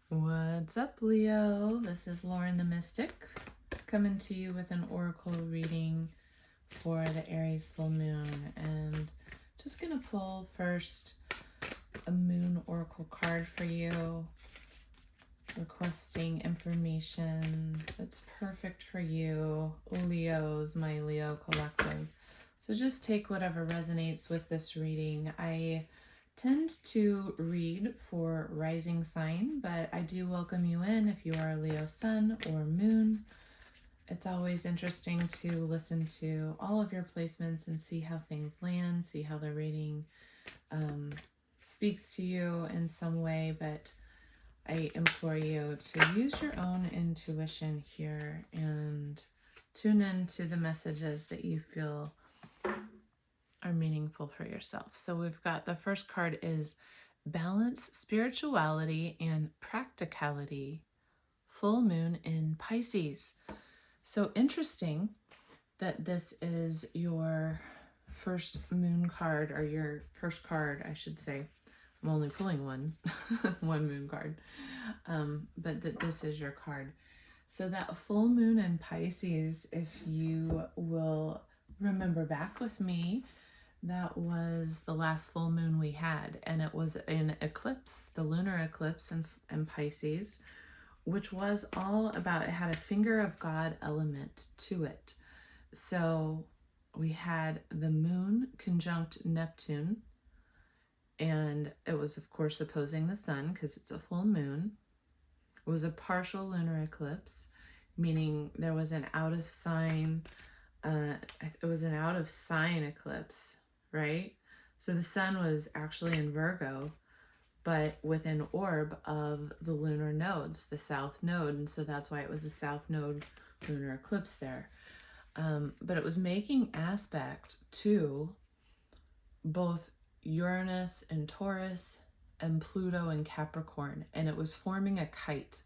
What's up, Leo? This is Lauren the Mystic coming to you with an oracle reading for the Aries Full Moon. And just going to pull first a moon oracle card for you, requesting information that's perfect for you, Leos, my Leo collective. So just take whatever resonates with this reading. I tend to read for rising sign, but I do welcome you in if you are a Leo sun or moon. It's always interesting to listen to all of your placements and see how things land, see how the reading speaks to you in some way, but I implore you to use your own intuition here and tune into the messages that you feel are meaningful for yourself. So we've got the first card is Balance, Spirituality, and Practicality, Full Moon in Pisces. So interesting that this is your first moon card, or your first card, I should say. I'm only pulling one, one moon card, but that this is your card. So that full moon in Pisces, if you will remember back with me, that was the last full moon we had, and it was an eclipse, the lunar eclipse in Pisces, which was all about, it had a finger of God element to it. So we had the moon conjunct Neptune, and it was, of course, opposing the sun because it's a full moon. It was a partial lunar eclipse, meaning there was an out of sign, it was an out of sign eclipse, right? So the sun was actually in Virgo, but with an orb of the lunar nodes, the south node, and so that's why it was a south node lunar eclipse there. But it was making aspect to both Uranus and Taurus and Pluto and Capricorn, and it was forming a kite,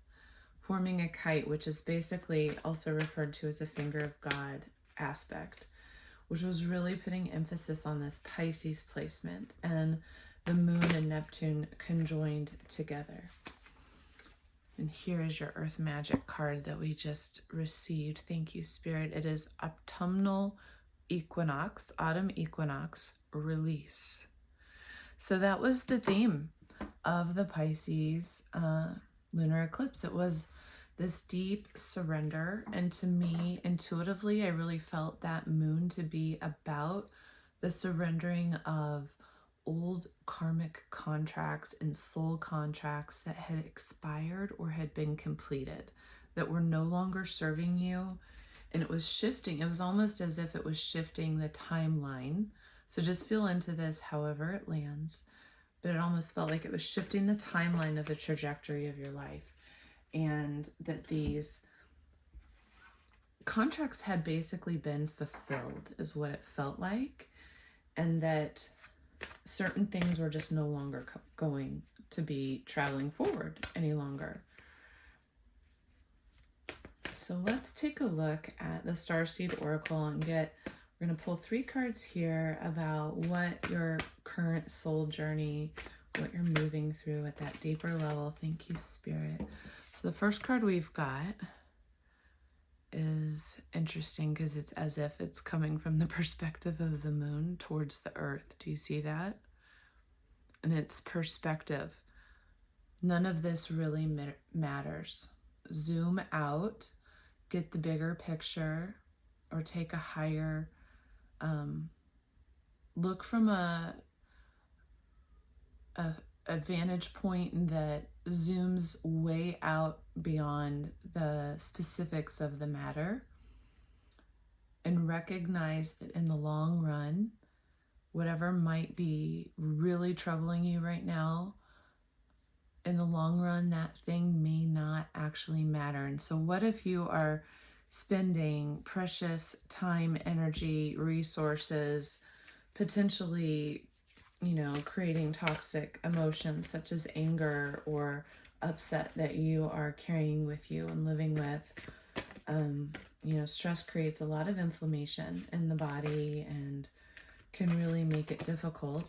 which is basically also referred to as a finger of God aspect, which was really putting emphasis on this Pisces placement and the moon and Neptune conjoined together. And here is your earth magic card that we just received. Thank you, Spirit. It is autumnal equinox, autumn equinox, release. So that was the theme of the Pisces lunar eclipse. It was this deep surrender, and to me, intuitively, I really felt that moon to be about the surrendering of old karmic contracts and soul contracts that had expired or had been completed, that were no longer serving you. And it was shifting. It was almost as if it was shifting the timeline. So just feel into this however it lands. But it almost felt like it was shifting the timeline of the trajectory of your life. And that these contracts had basically been fulfilled, is what it felt like. And that certain things were just no longer going to be traveling forward any longer. So let's take a look at the Starseed Oracle and we're going to pull 3 cards here about what your current soul journey, what you're moving through at that deeper level. Thank you, Spirit. So the first card we've got is interesting because it's as if it's coming from the perspective of the moon towards the earth. Do you see that? And it's perspective. None of this really matters. Zoom out, get the bigger picture, or take a higher look from a vantage point that zooms way out beyond the specifics of the matter, and recognize that in the long run, whatever might be really troubling you right now, in the long run, that thing may not actually matter. And so what if you are spending precious time, energy, resources, potentially, creating toxic emotions such as anger or upset that you are carrying with you and living with. Stress creates a lot of inflammation in the body and can really make it difficult.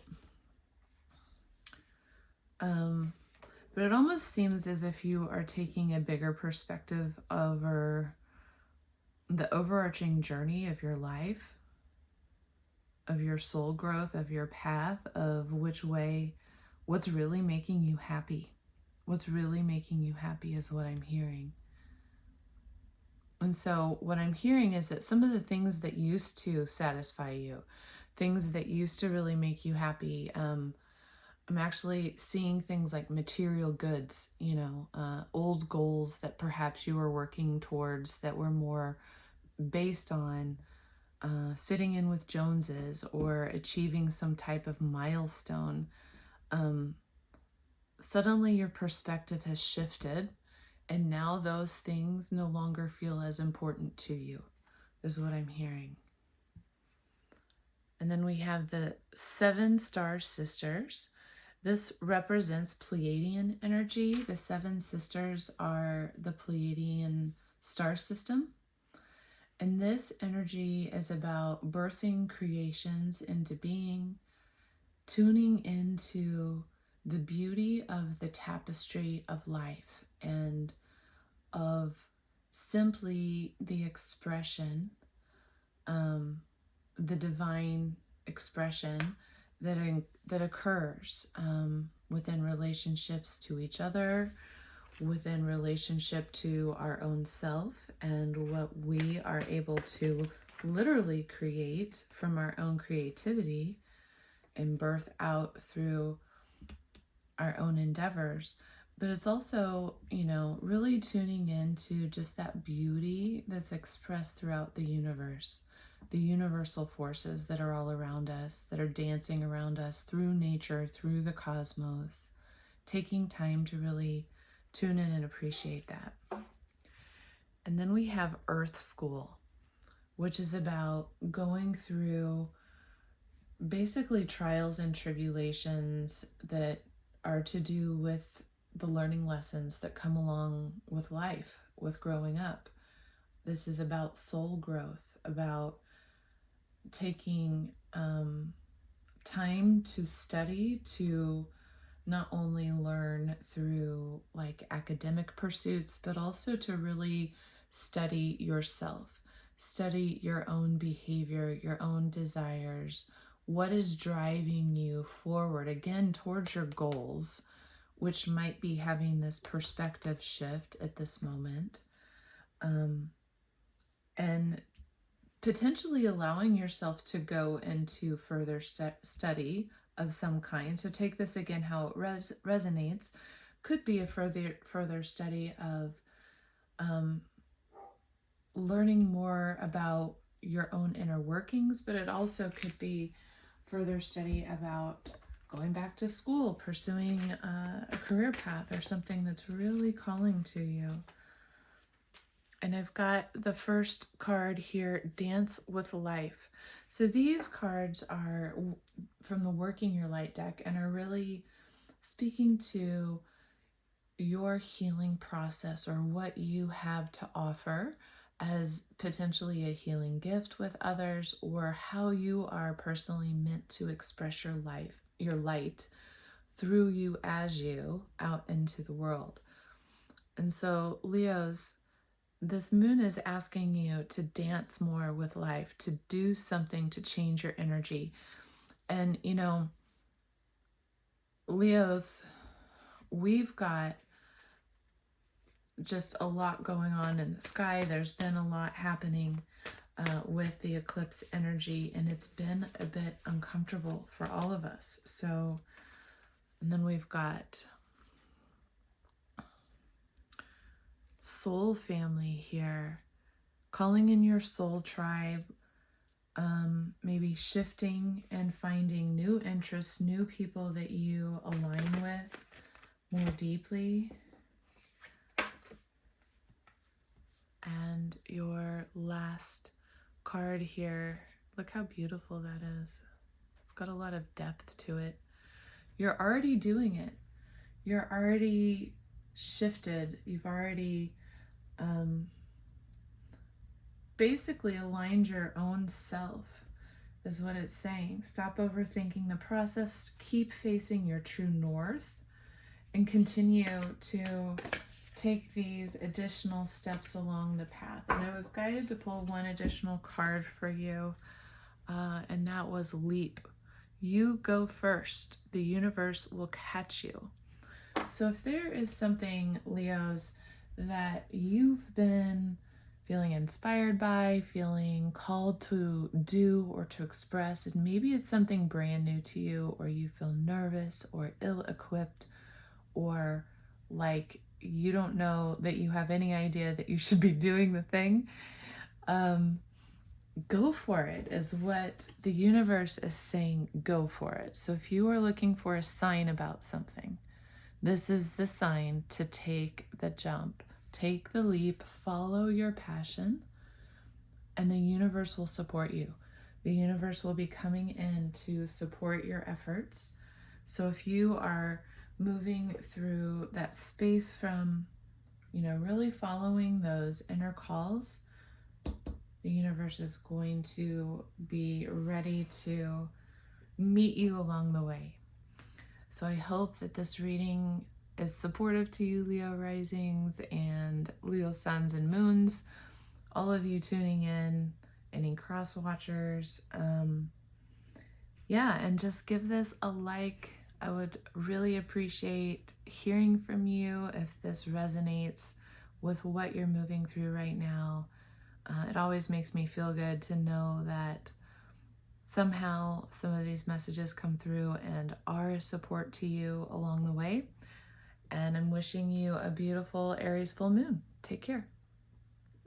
but it almost seems as if you are taking a bigger perspective over the overarching journey of your life, of your soul growth, of your path, of which way, what's really making you happy. What's really making you happy is what I'm hearing. And so what I'm hearing is that some of the things that used to satisfy you, things that used to really make you happy, I'm actually seeing things like material goods, old goals that perhaps you were working towards that were more based on fitting in with Joneses or achieving some type of milestone. Suddenly your perspective has shifted, and now those things no longer feel as important to you, is what I'm hearing. And then we have the 7 star sisters. This represents Pleiadian energy. The 7 sisters are the Pleiadian star system. And this energy is about birthing creations into being, tuning into the beauty of the tapestry of life and of simply the expression, the divine expression that occurs within relationships to each other, within relationship to our own self, and what we are able to literally create from our own creativity and birth out through our own endeavors. But it's also, really tuning into just that beauty that's expressed throughout the universe, the universal forces that are all around us, that are dancing around us through nature, through the cosmos, taking time to really tune in and appreciate that. And then we have Earth School, which is about going through basically trials and tribulations that are to do with the learning lessons that come along with life, with growing up. This is about soul growth, about taking time to study, to not only learn through like academic pursuits, but also to really study yourself, study your own behavior, your own desires. What is driving you forward, again, towards your goals, which might be having this perspective shift at this moment, and potentially allowing yourself to go into further study of some kind. So take this again, how it resonates. Could be a further study of learning more about your own inner workings, but it also could be further study about going back to school, pursuing a career path or something that's really calling to you. And I've got the first card here, Dance with Life. So these cards are from the Working Your Light deck and are really speaking to your healing process or what you have to offer as potentially a healing gift with others, or how you are personally meant to express your light through you as you out into the world. And so Leos, this moon is asking you to dance more with life, to do something to change your energy. And, Leos, we've got just a lot going on in the sky. There's been a lot happening with the eclipse energy, and it's been a bit uncomfortable for all of us. So, and then we've got soul family here, calling in your soul tribe, maybe shifting and finding new interests, new people that you align with more deeply. And your last card here, look how beautiful that is. It's got a lot of depth to it. You're already doing it. You're already shifted. You've already basically aligned your own self, is what it's saying. Stop overthinking the process. Keep facing your true north and continue to take these additional steps along the path. And I was guided to pull one additional card for you, and that was Leap. You go first. The universe will catch you. So if there is something, Leos, that you've been feeling inspired by, feeling called to do or to express, and maybe it's something brand new to you, or you feel nervous or ill-equipped, or like you don't know that you have any idea that you should be doing the thing, go for it is what the universe is saying. Go for it. So if you are looking for a sign about something, this is the sign to take the jump, take the leap, follow your passion, and the universe will support you. The universe will be coming in to support your efforts. So if you are moving through that space from, really following those inner calls, the universe is going to be ready to meet you along the way. So I hope that this reading is supportive to you, Leo risings and Leo suns and moons, all of you tuning in, any cross watchers. And just give this a like. I would really appreciate hearing from you if this resonates with what you're moving through right now. It always makes me feel good to know that somehow some of these messages come through and are a support to you along the way. And I'm wishing you a beautiful Aries full moon. Take care.